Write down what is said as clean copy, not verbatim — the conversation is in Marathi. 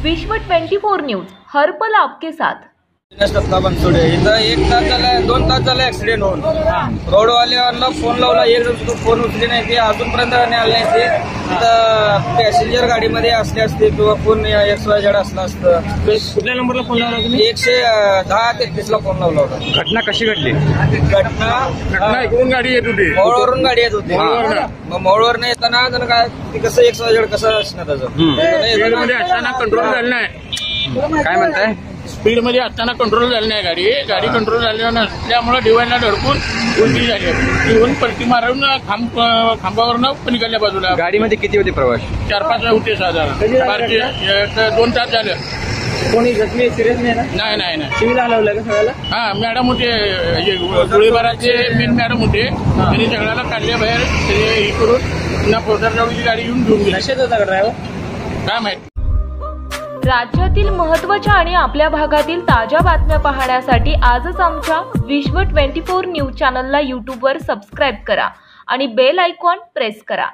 विश्व 24 न्यूज हर पल आपके साथ। बनसोडे इथं 1 तास झाला 2 तास झाला ऍक्सिडेंट होऊन रोडवाल्यांना फोन लावला, एक फोन उचले नाही, ते अजूनपर्यंत आले नाही। ते इथं पॅसेंजर गाडीमध्ये असले असते किंवा कोण XYZ असलं असतं। कुठल्या नंबरला फोन लावला तुम्ही? 110-33 ला फोन लावला होता। घटना कशी घडली? घटना इकडून गाडी येत होती, मोळवरून गाडी येत होती। मग मोळवरून येताना जण काय ते कसं XYZ कसं असणार त्याचं अचानक कंट्रोल झालं नाही। काय म्हणताय? स्पीड मध्ये असताना कंट्रोल झाली नाही गाडी कंट्रोल झाली नसल्यामुळे डिवाइडला धडकून उलटी झाली। येऊन पलटी मारून खांबावरनं निघाल्या बाजूला। गाडीमध्ये किती होते प्रवास? 4-5 होते साधारण। 2 तास झालं। कोणी जखमी सिरियस नाही ना? नाही सिव्हिल हलवलं का सगळ्याला? हा, मॅडम होते, गोळीबाराचे मेन मॅडम होते, त्यांनी सगळ्याला काढले बाहेर। हे करून पुन्हा पोर्टरजवळची गाडी येऊन घेऊन गेली। नशेत होता का ड्रायव्हर? काय माहिती। राज्यातील महत्त्वाच्या आणि आपल्या भागातील ताज्या बातम्या पाहण्यासाठी आजच आमच्या विश्व 24 न्यूज चॅनलला यूट्यूबवर सबस्क्राईब करा आणि बेल आयकॉन प्रेस करा।